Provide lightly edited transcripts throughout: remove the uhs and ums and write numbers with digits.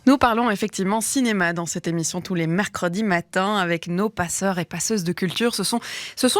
Nous parlons effectivement cinéma dans cette émission tous les mercredis matins avec nos passeurs et passeuses de culture. Ce sont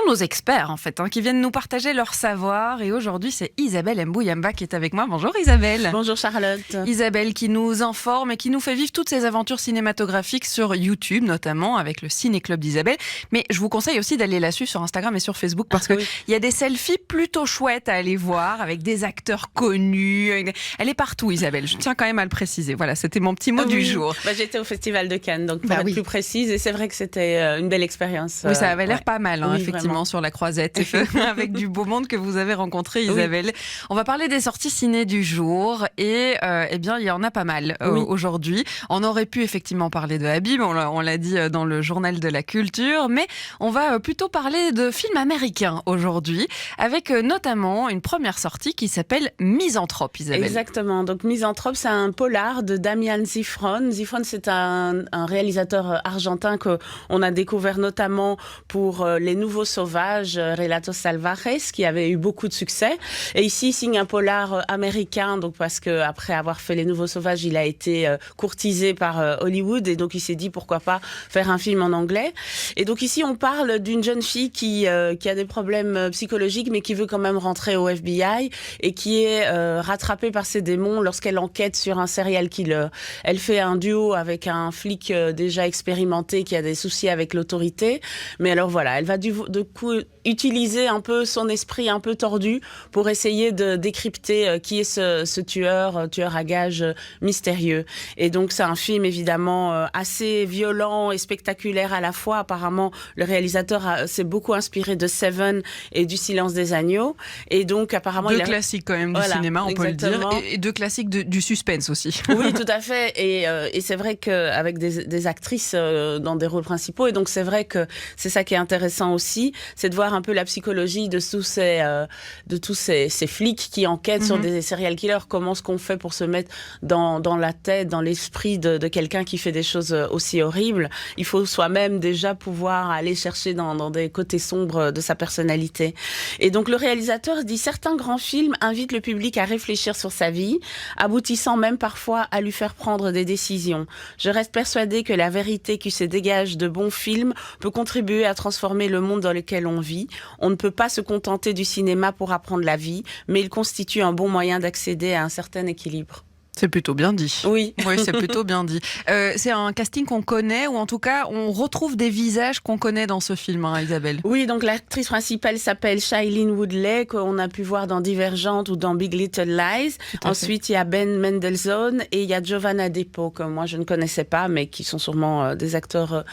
nos experts en fait qui viennent nous partager leur savoir. Et aujourd'hui, c'est Isabelle Mbouyamba qui est avec moi. Bonjour Isabelle. Bonjour Charlotte. Isabelle qui nous informe et qui nous fait vivre toutes ses aventures cinématographiques sur YouTube, notamment avec le Ciné Club d'Isabelle. Mais je vous conseille aussi d'aller la suivre sur Instagram et sur Facebook parce qu'il y a des selfies plutôt chouettes à aller voir avec des acteurs connus. Elle est partout Isabelle, je tiens quand même à le préciser. Voilà, c'était mon petit mot du jour. J'étais au Festival de Cannes, donc pour être plus précise, et c'est vrai que c'était une belle expérience. Oui, ça avait l'air pas mal, effectivement, vraiment. Sur la croisette, avec du beau monde que vous avez rencontré, Isabelle. Oui. On va parler des sorties ciné du jour, et eh bien, il y en a pas mal aujourd'hui. On aurait pu effectivement parler de Habib, on l'a dit dans le journal de la culture, mais on va plutôt parler de films américains aujourd'hui, avec notamment une première sortie qui s'appelle Misanthrope, Isabelle. Exactement, donc Misanthrope, c'est un polar de Damian Zifron. Zifron, c'est un réalisateur argentin qu'on a découvert notamment pour Les Nouveaux Sauvages, Relatos Salvajes, qui avait eu beaucoup de succès. Et ici, il signe un polar américain, donc parce que après avoir fait Les Nouveaux Sauvages, il a été courtisé par Hollywood, et donc il s'est dit pourquoi pas faire un film en anglais. Et donc ici, on parle d'une jeune fille qui a des problèmes psychologiques, mais qui veut quand même rentrer au FBI et qui est rattrapée par ses démons lorsqu'elle enquête sur un serial killer. Elle fait un duo avec un flic déjà expérimenté qui a des soucis avec l'autorité. Mais alors voilà, elle va du coup utiliser un peu son esprit un peu tordu pour essayer de décrypter qui est ce tueur à gages mystérieux. Et donc c'est un film évidemment assez violent et spectaculaire à la fois. Apparemment, le réalisateur s'est beaucoup inspiré de Seven et du Silence des agneaux. Et donc apparemment... Deux classiques quand même du cinéma, on peut le dire. Et deux classiques du suspense aussi. Oui, tout à fait. Et c'est vrai qu'avec des actrices dans des rôles principaux, et donc c'est vrai que c'est ça qui est intéressant aussi, c'est de voir un peu la psychologie de tous ces flics qui enquêtent sur des serial killers. Comment est-ce qu'on fait pour se mettre dans la tête, dans l'esprit de quelqu'un qui fait des choses aussi horribles? Il faut soi-même déjà pouvoir aller chercher dans des côtés sombres de sa personnalité. Et donc le réalisateur dit: certains grands films invitent le public à réfléchir sur sa vie, aboutissant même parfois à lui faire prendre des décisions. Je reste persuadée que la vérité qui se dégage de bons films peut contribuer à transformer le monde dans lequel on vit. On ne peut pas se contenter du cinéma pour apprendre la vie, mais il constitue un bon moyen d'accéder à un certain équilibre. C'est plutôt bien dit. Oui, c'est plutôt bien dit. C'est un casting qu'on connaît, ou en tout cas, on retrouve des visages qu'on connaît dans ce film, Isabelle. Oui, donc l'actrice principale s'appelle Shailene Woodley, qu'on a pu voir dans Divergente ou dans Big Little Lies. Ensuite, il y a Ben Mendelsohn et il y a Giovanna Depo, que moi je ne connaissais pas, mais qui sont sûrement des acteurs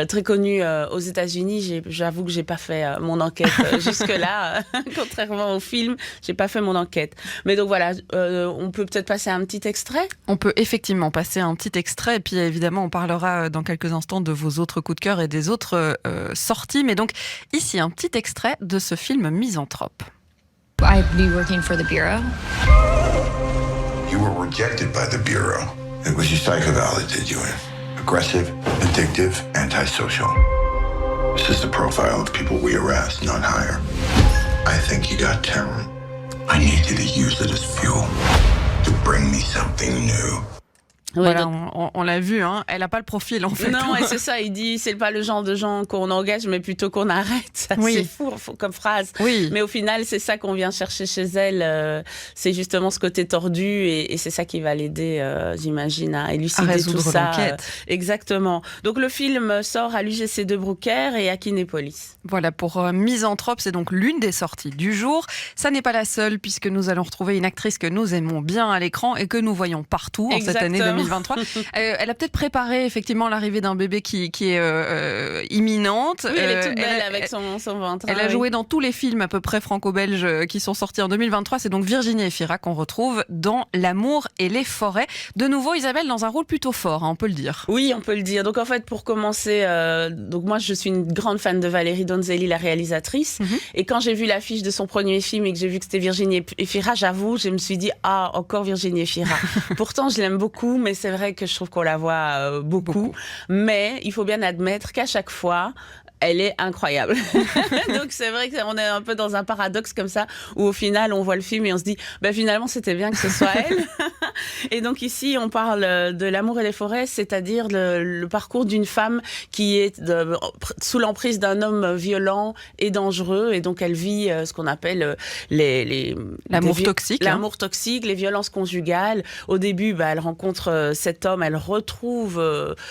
très connus aux États-Unis. J'avoue que j'ai pas fait mon enquête jusque-là, contrairement au film, j'ai pas fait mon enquête. Mais donc voilà, on peut peut-être passer un petit extrait ? On peut effectivement passer un petit extrait, et puis évidemment on parlera dans quelques instants de vos autres coups de cœur et des autres sorties, mais donc ici un petit extrait de ce film Misanthrope. I'd be working for the Bureau. You were rejected by the Bureau. It was your psych eval that did you in. Aggressive, addictive, antisocial. This is the profile of people we arrest, not hire. I think you got talent. I need you to use it as fuel. To bring me something new. Voilà, on l'a vu, elle n'a pas le profil en fait. Non, et c'est ça, il dit, c'est pas le genre de gens qu'on engage, mais plutôt qu'on arrête. C'est fou comme phrase. Oui. Mais au final, c'est ça qu'on vient chercher chez elle. C'est justement ce côté tordu, et c'est ça qui va l'aider, j'imagine, à élucider tout ça. L'enquête. Exactement. Donc le film sort à l'UGC de Brooker et à Kinépolis. Voilà, pour Misanthrope, c'est donc l'une des sorties du jour. Ça n'est pas la seule, puisque nous allons retrouver une actrice que nous aimons bien à l'écran et que nous voyons partout en cette année 2023. Elle a peut-être préparé effectivement l'arrivée d'un bébé qui est imminente. Oui, elle est toute belle avec son ventre. Elle a joué dans tous les films à peu près franco-belges qui sont sortis en 2023. C'est donc Virginie Efira qu'on retrouve dans L'amour et les forêts. De nouveau, Isabelle, dans un rôle plutôt fort, on peut le dire. Oui, on peut le dire. Donc en fait, pour commencer, donc moi je suis une grande fan de Valérie Donzelli, la réalisatrice. Et quand j'ai vu l'affiche de son premier film et que j'ai vu que c'était Virginie Efira, j'avoue, je me suis dit, encore Virginie Efira. Pourtant, je l'aime beaucoup, mais c'est vrai que je trouve qu'on la voit beaucoup. Mais il faut bien admettre qu'à chaque fois, elle est incroyable. Donc c'est vrai qu'on est un peu dans un paradoxe comme ça, où au final on voit le film et on se dit finalement c'était bien que ce soit elle. Et donc ici, on parle de L'amour et les forêts, c'est-à-dire le parcours d'une femme qui est sous l'emprise d'un homme violent et dangereux. Et donc elle vit ce qu'on appelle l'amour toxique. L'amour toxique, les violences conjugales. Au début, elle rencontre cet homme, elle retrouve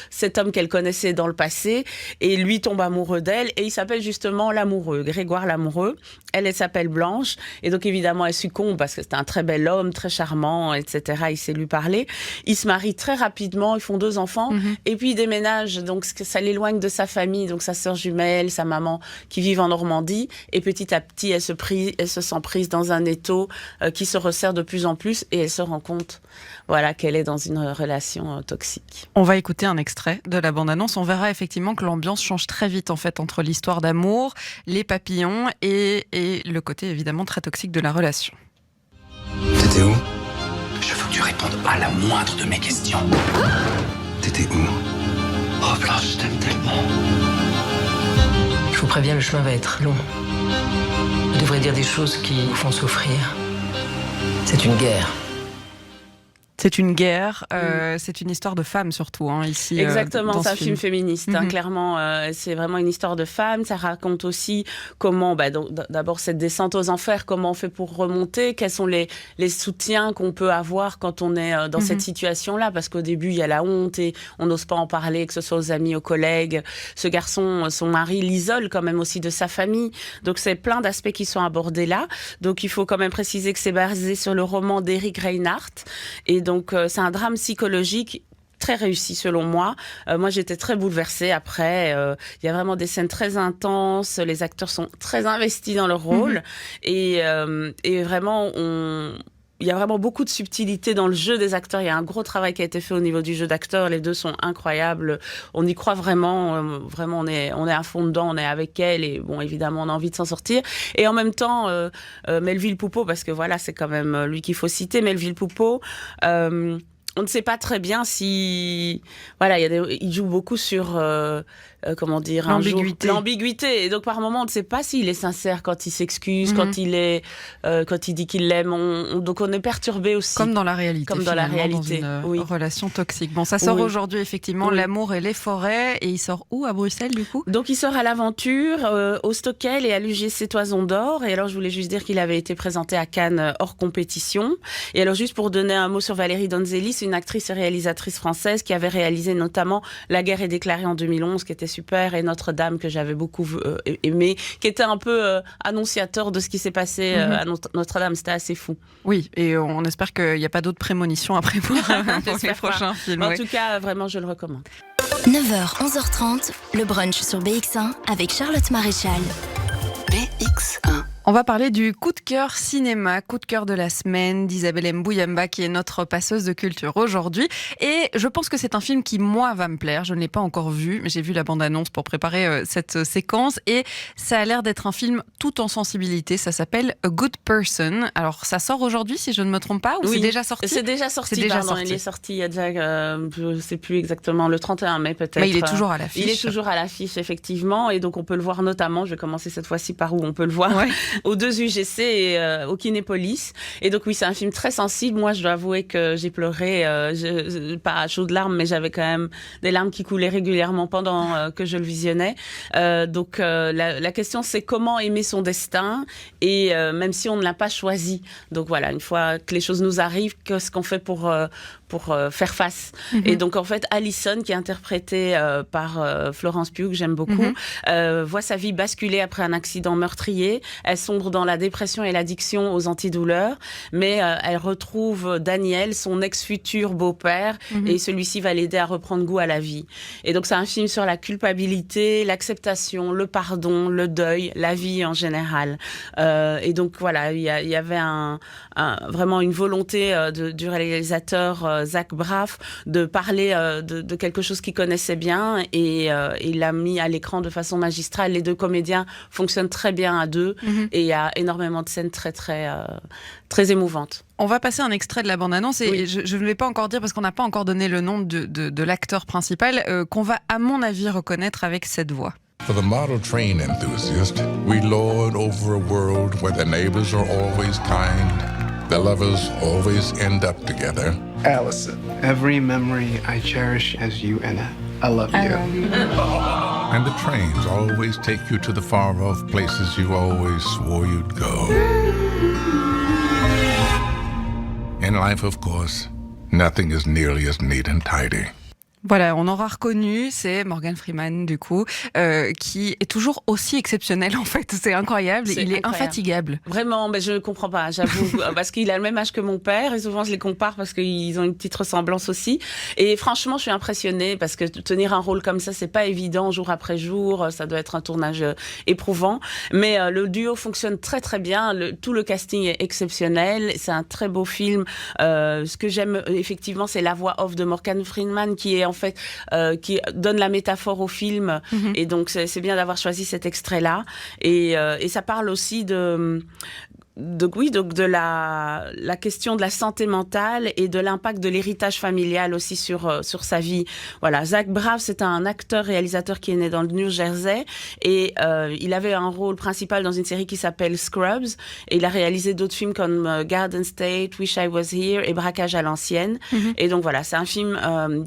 cet homme qu'elle connaissait dans le passé et lui tombe amoureux d'elle. Et il s'appelle justement l'amoureux, Grégoire l'amoureux. Elle s'appelle Blanche. Et donc évidemment, elle succombe parce que c'est un très bel homme, très charmant, etc. Il sait lui parler. Ils se marient très rapidement, ils font 2 enfants. Et puis ils déménagent, donc ça l'éloigne de sa famille, donc sa sœur jumelle, sa maman qui vivent en Normandie. Et petit à petit, elle se sent prise dans un étau qui se resserre de plus en plus et elle se rend compte qu'elle est dans une relation toxique. On va écouter un extrait de la bande-annonce. On verra effectivement que l'ambiance change très vite en fait entre l'histoire d'amour, les papillons et le côté évidemment très toxique de la relation. T'étais où ? Je veux que tu répondes à la moindre de mes questions. T'étais où ? Oh Blanche, je t'aime tellement. Je vous préviens, le chemin va être long. Je devrais dire des choses qui vous font souffrir. C'est une guerre. C'est une guerre, c'est une histoire de femmes surtout, ici. Exactement, c'est un film féministe, clairement. C'est vraiment une histoire de femmes. Ça raconte aussi comment, d'abord cette descente aux enfers, comment on fait pour remonter, quels sont les soutiens qu'on peut avoir quand on est dans cette situation-là. Parce qu'au début, il y a la honte et on n'ose pas en parler, que ce soit aux amis, aux collègues. Ce garçon, son mari, l'isole quand même aussi de sa famille. Donc c'est plein d'aspects qui sont abordés là. Donc il faut quand même préciser que c'est basé sur le roman d'Eric Reinhardt. Et donc, c'est un drame psychologique très réussi selon moi. Moi, j'étais très bouleversée après. Il y a vraiment des scènes très intenses. Les acteurs sont très investis dans leur rôle. Et vraiment, il y a vraiment beaucoup de subtilité dans le jeu des acteurs. Il y a un gros travail qui a été fait au niveau du jeu d'acteurs. Les 2 sont incroyables. On y croit vraiment. Vraiment, on est à fond dedans. On est avec elle. Et bon, évidemment, on a envie de s'en sortir. Et en même temps, Melville Poupeau, parce que voilà, c'est quand même lui qu'il faut citer. Melville Poupeau, on ne sait pas très bien si... Voilà, il joue beaucoup sur... l'ambiguïté. Et donc, par moment, on ne sait pas s'il est sincère quand il s'excuse, quand il dit qu'il l'aime. Donc, on est perturbé aussi. Comme dans la réalité. Comme dans la réalité. Dans une relation toxique. Bon, ça sort aujourd'hui, effectivement, L'amour et les forêts. Et il sort où, à Bruxelles, du coup ? Donc, il sort à l'Aventure, au Stockel et à l'UGC Toison d'Or. Et alors, je voulais juste dire qu'il avait été présenté à Cannes hors compétition. Et alors, juste pour donner un mot sur Valérie Donzelli, c'est une actrice et réalisatrice française qui avait réalisé notamment La guerre est déclarée en 2011, qui était super, et Notre-Dame, que j'avais beaucoup aimé, qui était un peu annonciateur de ce qui s'est passé à Notre-Dame. C'était assez fou. Oui, et on espère qu'il n'y a pas d'autres prémonitions à prévoir pour les prochains films. En tout cas, vraiment, je le recommande. 9h, 11h30, le brunch sur BX1 avec Charlotte Maréchal. BX1. On va parler du coup de cœur cinéma, coup de cœur de la semaine d'Isabelle Mbouyamba qui est notre passeuse de culture aujourd'hui. Et je pense que c'est un film qui, moi, va me plaire. Je ne l'ai pas encore vu, mais j'ai vu la bande-annonce pour préparer cette séquence. Et ça a l'air d'être un film tout en sensibilité. Ça s'appelle A Good Person. Alors, ça sort aujourd'hui, si je ne me trompe pas, ou c'est déjà sorti ? C'est déjà sorti, Il est sorti il y a déjà, je ne sais plus exactement, le 31 mai peut-être. Mais il est toujours à l'affiche. Il est toujours à l'affiche, effectivement. Et donc, on peut le voir notamment, je vais commencer cette fois-ci par où on peut le voir. Ouais. Aux 2 UGC et au Kinépolis. Et donc oui, c'est un film très sensible. Moi, je dois avouer que j'ai pleuré, pas à chaudes larmes, mais j'avais quand même des larmes qui coulaient régulièrement pendant que je le visionnais. Donc la question, c'est comment aimer son destin, et même si on ne l'a pas choisi. Donc voilà, une fois que les choses nous arrivent, qu'est-ce qu'on fait pour faire face. Et donc en fait, Alison, qui est interprétée par Florence Pugh, que j'aime beaucoup, voit sa vie basculer après un accident meurtrier. Elle sombre dans la dépression et l'addiction aux antidouleurs, mais elle retrouve Daniel, son ex-futur beau-père, et celui-ci va l'aider à reprendre goût à la vie. Et donc c'est un film sur la culpabilité, l'acceptation, le pardon, le deuil, la vie en général. Et donc voilà, il y avait vraiment une volonté du réalisateur Zach Braff de parler de quelque chose qu'il connaissait bien, et il l'a mis à l'écran de façon magistrale. Les 2 comédiens fonctionnent très bien à 2, et il y a énormément de scènes très émouvantes. On va passer un extrait de la bande-annonce, et je ne vais pas encore dire, parce qu'on n'a pas encore donné le nom de l'acteur principal, qu'on va à mon avis reconnaître avec cette voix. For the model train enthusiast, we lord over a world where the neighbors are always kind, The lovers always end up together. Allison, every memory I cherish has you in it. I love you. And the trains always take you to the far-off places you always swore you'd go. In life, of course, nothing is nearly as neat and tidy. Voilà, on aura reconnu, c'est Morgan Freeman du coup, qui est toujours aussi exceptionnel en fait, c'est incroyable, il est infatigable. Vraiment, mais je ne comprends pas, j'avoue, parce qu'il a le même âge que mon père et souvent je les compare parce qu'ils ont une petite ressemblance aussi. Et franchement, je suis impressionnée parce que tenir un rôle comme ça, c'est pas évident jour après jour, ça doit être un tournage éprouvant. Mais le duo fonctionne très très bien, tout le casting est exceptionnel, c'est un très beau film. Ce que j'aime effectivement, c'est la voix off de Morgan Freeman qui est en fait qui donne la métaphore au film et donc c'est bien d'avoir choisi cet extrait là et ça parle aussi de la question de la santé mentale et de l'impact de l'héritage familial aussi sur sa vie. Voilà, Zach Braff, c'est un acteur-réalisateur qui est né dans le New Jersey et il avait un rôle principal dans une série qui s'appelle Scrubs et il a réalisé d'autres films comme Garden State, Wish I Was Here et Braquage à l'ancienne. Et donc voilà, c'est un film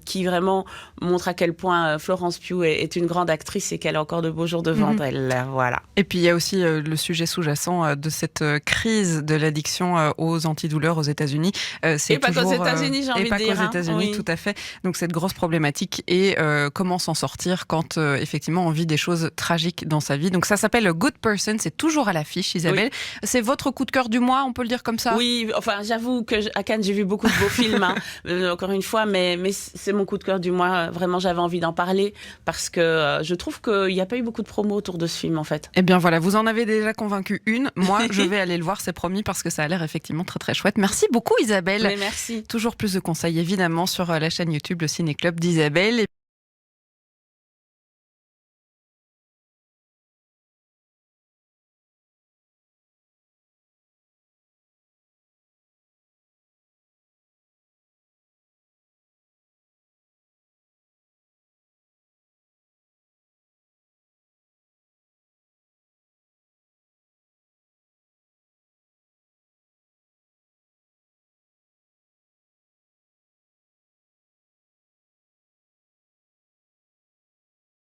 qui vraiment montre à quel point Florence Pugh est une grande actrice et qu'elle a encore de beaux jours devant elle. Voilà. Et puis il y a aussi le sujet sous-jacent de cette crise de l'addiction aux antidouleurs aux États-Unis. Et pas qu'aux États-Unis, j'ai envie de dire. Et pas qu'aux États-Unis, oui. tout à fait. Donc cette grosse problématique et comment s'en sortir quand effectivement on vit des choses tragiques dans sa vie. Donc ça s'appelle Good Person, c'est toujours à l'affiche, Isabelle. Oui. C'est votre coup de cœur du mois, on peut le dire comme ça? Oui, enfin j'avoue que à Cannes j'ai vu beaucoup de beaux films, encore une fois, mais c'est mon coup de cœur du mois. Vraiment, j'avais envie d'en parler parce que je trouve qu'il n'y a pas eu beaucoup de promos autour de ce film en fait. Eh bien voilà, vous en avez déjà convaincu une. Moi, je vais aller le voir, c'est promis, parce que ça a l'air effectivement très très chouette. Merci beaucoup Isabelle. Mais merci. Toujours plus de conseils évidemment sur la chaîne YouTube Le Ciné Club d'Isabelle.